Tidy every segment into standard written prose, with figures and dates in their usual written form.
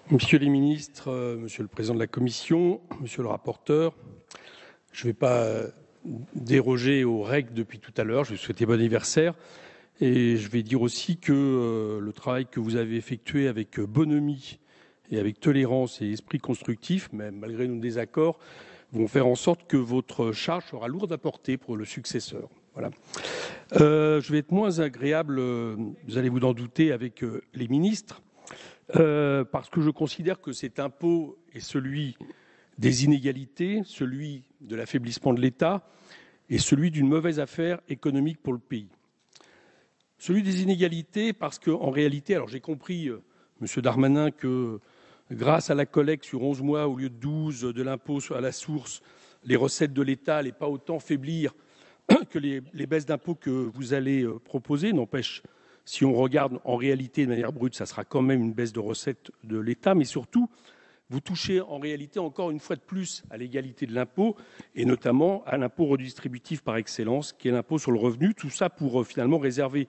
Messieurs les ministres, Monsieur le Président de la Commission, Monsieur le rapporteur, je ne vais pas déroger aux règles depuis tout à l'heure. Je vais vous souhaiter bon anniversaire et je vais dire aussi que le travail que vous avez effectué avec bonhomie et avec tolérance et esprit constructif, même malgré nos désaccords, vont faire en sorte que votre charge sera lourde à porter pour le successeur. Voilà. Je vais être moins agréable, vous allez vous en douter, avec les ministres, parce que je considère que cet impôt est celui des inégalités, celui de l'affaiblissement de l'État et celui d'une mauvaise affaire économique pour le pays. Celui des inégalités parce qu'en réalité, alors j'ai compris, Monsieur Darmanin, que grâce à la collecte sur 11 mois au lieu de 12 de l'impôt à la source, les recettes de l'État n'allaient pas autant faiblir que les baisses d'impôts que vous allez proposer. N'empêche, si on regarde en réalité de manière brute, ça sera quand même une baisse de recettes de l'État, mais surtout, vous touchez en réalité encore une fois de plus à l'égalité de l'impôt et notamment à l'impôt redistributif par excellence, qui est l'impôt sur le revenu. Tout ça pour finalement réserver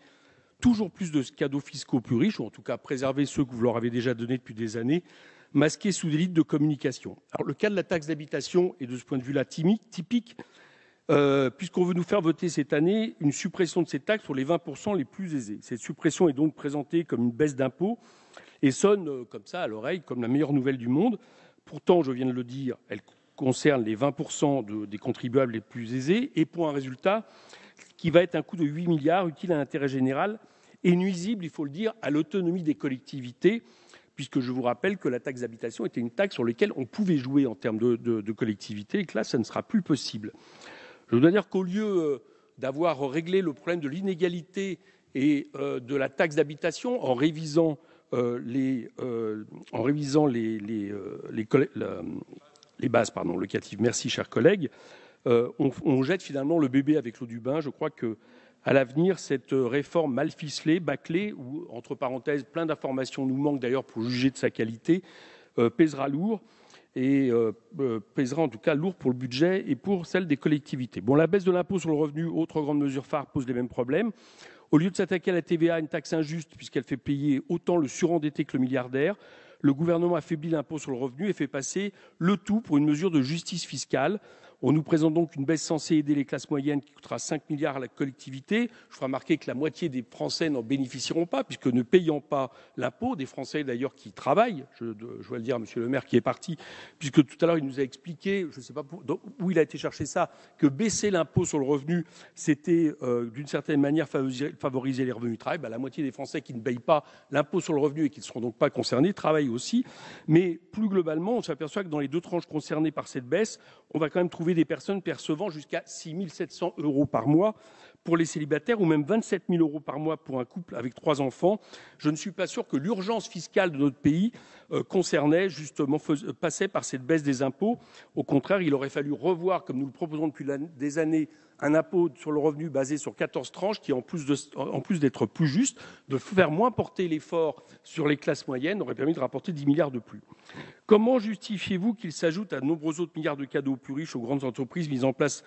toujours plus de cadeaux fiscaux aux plus riches, ou en tout cas préserver ceux que vous leur avez déjà donnés depuis des années, masqués sous des litres de communication. Alors le cas de la taxe d'habitation est de ce point de vue-là typique, puisqu'on veut nous faire voter cette année une suppression de ces taxes pour les 20% les plus aisés. Cette suppression est donc présentée comme une baisse d'impôt et sonne comme ça à l'oreille comme la meilleure nouvelle du monde. Pourtant, je viens de le dire, elle concerne les 20% des contribuables les plus aisés et pour un résultat qui va être un coût de 8 milliards utile à l'intérêt général et nuisible, il faut le dire, à l'autonomie des collectivités, puisque je vous rappelle que la taxe d'habitation était une taxe sur laquelle on pouvait jouer en termes de collectivité et que là, ça ne sera plus possible. Je dois dire qu'au lieu d'avoir réglé le problème de l'inégalité et de la taxe d'habitation en révisant les bases locatives, merci chers collègues, on jette finalement le bébé avec l'eau du bain. Je crois que à l'avenir, cette réforme mal ficelée, bâclée, ou entre parenthèses, plein d'informations nous manquent d'ailleurs pour juger de sa qualité, pèsera lourd et pèsera en tout cas lourd pour le budget et pour celle des collectivités. Bon, la baisse de l'impôt sur le revenu, autre grande mesure phare, pose les mêmes problèmes. Au lieu de s'attaquer à la TVA, une taxe injuste puisqu'elle fait payer autant le surendetté que le milliardaire, le gouvernement affaiblit l'impôt sur le revenu et fait passer le tout pour une mesure de justice fiscale. On nous présente donc une baisse censée aider les classes moyennes qui coûtera 5 milliards à la collectivité. Je ferai remarquer que la moitié des Français n'en bénéficieront pas, puisque ne payant pas l'impôt, des Français d'ailleurs qui travaillent, je dois le dire à Monsieur le maire qui est parti, puisque tout à l'heure il nous a expliqué, je ne sais pas où il a été chercher ça, que baisser l'impôt sur le revenu, c'était d'une certaine manière favoriser les revenus du travail. La moitié des Français qui ne payent pas l'impôt sur le revenu et qui ne seront donc pas concernés travaillent aussi. Mais plus globalement, on s'aperçoit que dans les deux tranches concernées par cette baisse, on va quand même trouver des personnes percevant jusqu'à 6 700 € par mois pour les célibataires ou même 27 000 € par mois pour un couple avec 3 enfants. Je ne suis pas sûr que l'urgence fiscale de notre pays passait par cette baisse des impôts. Au contraire, il aurait fallu revoir, comme nous le proposons depuis des années, un impôt sur le revenu basé sur 14 tranches qui, en plus d'être plus juste, de faire moins porter l'effort sur les classes moyennes, aurait permis de rapporter 10 milliards de plus. Comment justifiez-vous qu'il s'ajoute à de nombreux autres milliards de cadeaux aux plus riches, aux grandes entreprises mises en place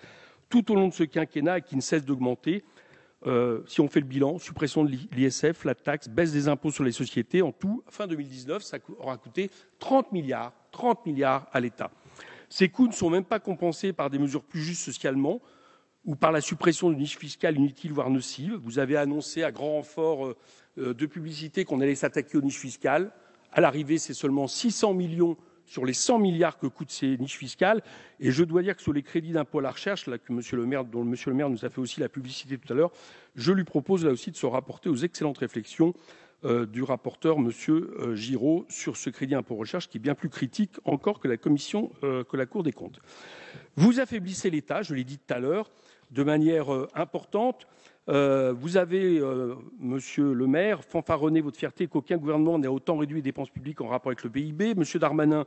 tout au long de ce quinquennat et qui ne cessent d'augmenter? Si on fait le bilan, suppression de l'ISF, la taxe, baisse des impôts sur les sociétés, en tout, fin 2019, ça aura coûté 30 milliards à l'État. Ces coûts ne sont même pas compensés par des mesures plus justes socialement ou par la suppression de niches fiscales inutiles, voire nocives. Vous avez annoncé à grand renfort de publicité qu'on allait s'attaquer aux niches fiscales. À l'arrivée, c'est seulement 600 millions sur les 100 milliards que coûtent ces niches fiscales. Et je dois dire que sur les crédits d'impôt à la recherche, là, dont Monsieur le maire nous a fait aussi la publicité tout à l'heure, je lui propose là aussi de se rapporter aux excellentes réflexions du rapporteur Monsieur Giraud sur ce crédit impôt recherche qui est bien plus critique encore que la Cour des comptes. Vous affaiblissez l'État, je l'ai dit tout à l'heure, de manière importante. Vous avez, Monsieur le maire, fanfaronné votre fierté qu'aucun gouvernement n'ait autant réduit les dépenses publiques en rapport avec le PIB. Monsieur Darmanin,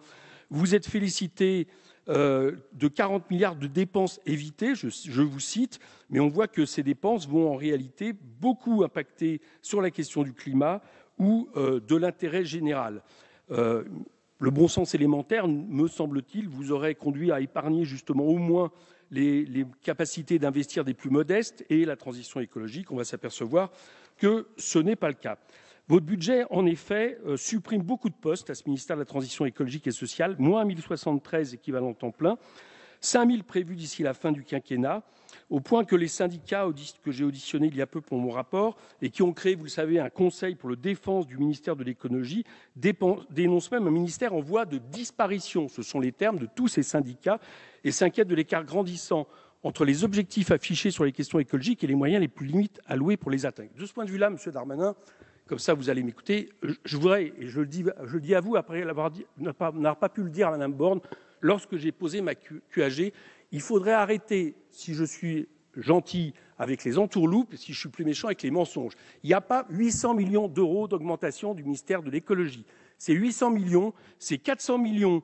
vous êtes félicité de 40 milliards de dépenses évitées, je vous cite, mais on voit que ces dépenses vont en réalité beaucoup impacter sur la question du climat ou de l'intérêt général. Le bon sens élémentaire, me semble-t-il, vous aurait conduit à épargner justement au moins les capacités d'investir des plus modestes et la transition écologique. On va s'apercevoir que ce n'est pas le cas. Votre budget, en effet, supprime beaucoup de postes à ce ministère de la Transition écologique et sociale, moins 1073 équivalents temps plein, 5000 prévus d'ici la fin du quinquennat, au point que les syndicats que j'ai auditionnés il y a peu pour mon rapport et qui ont créé, vous le savez, un conseil pour la défense du ministère de l'écologie, dénoncent même un ministère en voie de disparition. Ce sont les termes de tous ces syndicats et s'inquiètent de l'écart grandissant entre les objectifs affichés sur les questions écologiques et les moyens les plus limites alloués pour les atteindre. De ce point de vue-là, Monsieur Darmanin, comme ça vous allez m'écouter, je voudrais, et je le dis à vous après n'avoir pas pu le dire à Mme Borne, lorsque j'ai posé ma QAG, il faudrait arrêter, si je suis gentil, avec les entourloupes, et si je suis plus méchant, avec les mensonges. Il n'y a pas 800 millions d'euros d'augmentation du ministère de l'écologie. Ces 800 millions, c'est 400 millions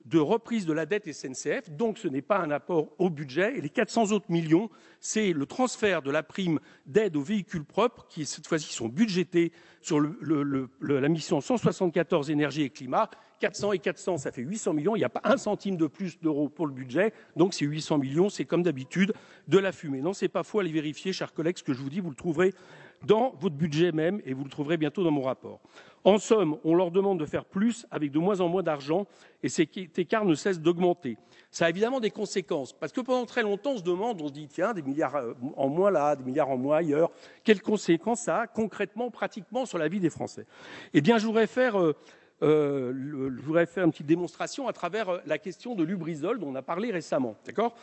de reprise de la dette SNCF, donc ce n'est pas un apport au budget. Et les 400 autres millions, c'est le transfert de la prime d'aide aux véhicules propres, qui cette fois-ci sont budgétés sur la mission 174 énergie et climat. 400 et 400, ça fait 800 millions. Il n'y a pas un centime de plus d'euros pour le budget. Donc ces 800 millions, c'est comme d'habitude de la fumée. Non, c'est pas faux, allez vérifier, chers collègues, ce que je vous dis, vous le trouverez dans votre budget même et vous le trouverez bientôt dans mon rapport. En somme, on leur demande de faire plus avec de moins en moins d'argent et cet écart ne cesse d'augmenter. Ça a évidemment des conséquences parce que pendant très longtemps, on se dit tiens, des milliards en moins là, des milliards en moins ailleurs. Quelles conséquences ça a concrètement, pratiquement sur la vie des Français? Eh bien, je voudrais faire une petite démonstration à travers la question de Lubrizol dont on a parlé récemment. D'accord ?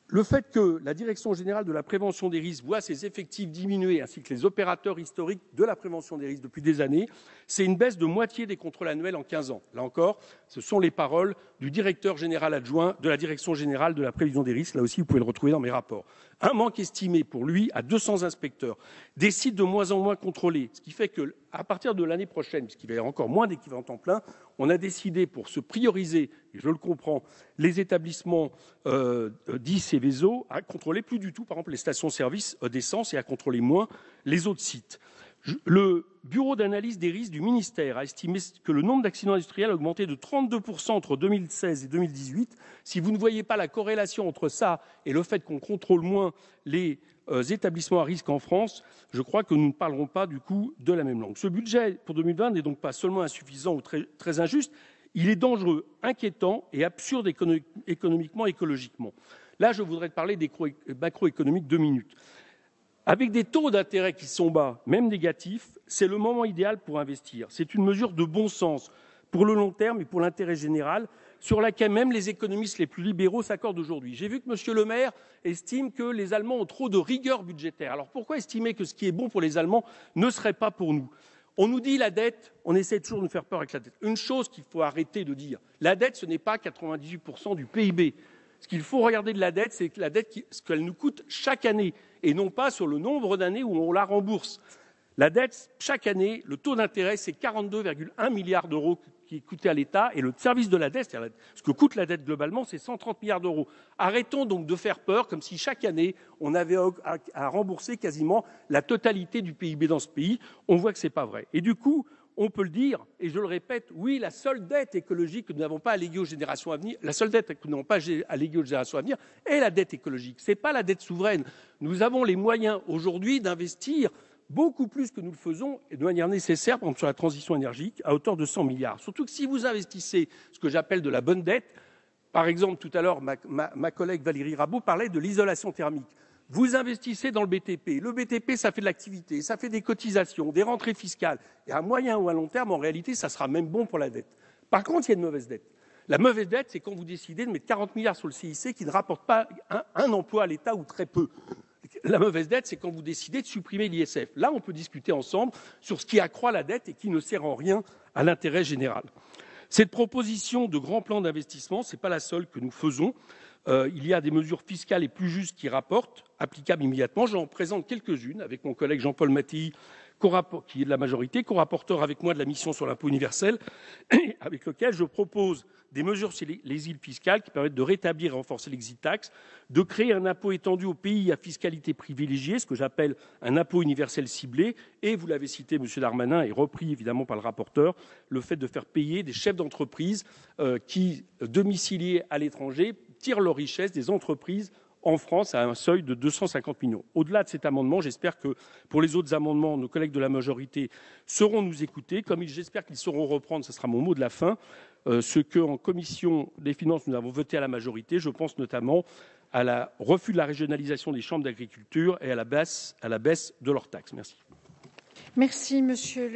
Le fait que la Direction générale de la prévention des risques voit ses effectifs diminuer, ainsi que les opérateurs historiques de la prévention des risques depuis des années, c'est une baisse de moitié des contrôles annuels en 15 ans. Là encore, ce sont les paroles du directeur général adjoint de la Direction générale de la prévision des risques. Là aussi, vous pouvez le retrouver dans mes rapports. Un manque estimé pour lui à 200 inspecteurs, des sites de moins en moins contrôlés, ce qui fait qu'à partir de l'année prochaine, puisqu'il va y avoir encore moins d'équivalents temps plein, on a décidé pour se prioriser, et je le comprends, les établissements dits Céveso à contrôler plus du tout, par exemple, les stations-service d'essence et à contrôler moins les autres sites. Le bureau d'analyse des risques du ministère a estimé que le nombre d'accidents industriels a augmenté de 32% entre 2016 et 2018. Si vous ne voyez pas la corrélation entre ça et le fait qu'on contrôle moins les établissements à risque en France, je crois que nous ne parlerons pas du coup de la même langue. Ce budget pour 2020 n'est donc pas seulement insuffisant ou très injuste, il est dangereux, inquiétant et absurde économiquement, écologiquement. Là, je voudrais te parler des macroéconomiques 2 minutes. Avec des taux d'intérêt qui sont bas, même négatifs, c'est le moment idéal pour investir. C'est une mesure de bon sens pour le long terme et pour l'intérêt général, sur laquelle même les économistes les plus libéraux s'accordent aujourd'hui. J'ai vu que M. Le Maire estime que les Allemands ont trop de rigueur budgétaire. Alors pourquoi estimer que ce qui est bon pour les Allemands ne serait pas pour nous? On nous dit la dette, on essaie toujours de nous faire peur avec la dette. Une chose qu'il faut arrêter de dire, la dette, ce n'est pas 98% du PIB. Ce qu'il faut regarder de la dette, c'est que la dette, ce qu'elle nous coûte chaque année, et non pas sur le nombre d'années où on la rembourse. La dette, chaque année, le taux d'intérêt, c'est 42,1 milliards d'euros qui est coûté à l'État, et le service de la dette, c'est-à-dire ce que coûte la dette globalement, c'est 130 milliards d'euros. Arrêtons donc de faire peur, comme si chaque année, on avait à rembourser quasiment la totalité du PIB dans ce pays. On voit que ce n'est pas vrai. Et du coup, on peut le dire, et je le répète, oui, la seule dette écologique que nous n'avons pas à léguer aux générations à venir, la seule dette que nous n'avons pas à léguer aux générations à venir est la dette écologique. Ce n'est pas la dette souveraine. Nous avons les moyens aujourd'hui d'investir beaucoup plus que nous le faisons et de manière nécessaire, par exemple sur la transition énergétique, à hauteur de 100 milliards. Surtout que si vous investissez ce que j'appelle de la bonne dette, par exemple, tout à l'heure, ma collègue Valérie Rabault parlait de l'isolation thermique. Vous investissez dans le BTP. Le BTP, ça fait de l'activité, ça fait des cotisations, des rentrées fiscales. Et à moyen ou à long terme, en réalité, ça sera même bon pour la dette. Par contre, il y a une mauvaise dette. La mauvaise dette, c'est quand vous décidez de mettre 40 milliards sur le CIC qui ne rapporte pas un emploi à l'État ou très peu. La mauvaise dette, c'est quand vous décidez de supprimer l'ISF. Là, on peut discuter ensemble sur ce qui accroît la dette et qui ne sert en rien à l'intérêt général. Cette proposition de grand plan d'investissement, ce n'est pas la seule que nous faisons. Il y a des mesures fiscales et plus justes qui rapportent, applicables immédiatement. J'en présente quelques-unes avec mon collègue Jean-Paul Mattei, qui est de la majorité, co-rapporteur avec moi de la mission sur l'impôt universel, avec lequel je propose des mesures sur les îles fiscales qui permettent de rétablir et renforcer l'exit tax, de créer un impôt étendu aux pays à fiscalité privilégiée, ce que j'appelle un impôt universel ciblé, et vous l'avez cité, M. Darmanin, et repris évidemment par le rapporteur, le fait de faire payer des chefs d'entreprise qui, domiciliés à l'étranger, tirent leur richesse des entreprises en France à un seuil de 250 millions. Au-delà de cet amendement, j'espère que pour les autres amendements, nos collègues de la majorité sauront nous écouter, comme j'espère qu'ils sauront reprendre, ce sera mon mot de la fin, ce qu'en commission des finances nous avons voté à la majorité. Je pense notamment à la refus de la régionalisation des chambres d'agriculture et à la baisse de leurs taxes. Merci. Merci, monsieur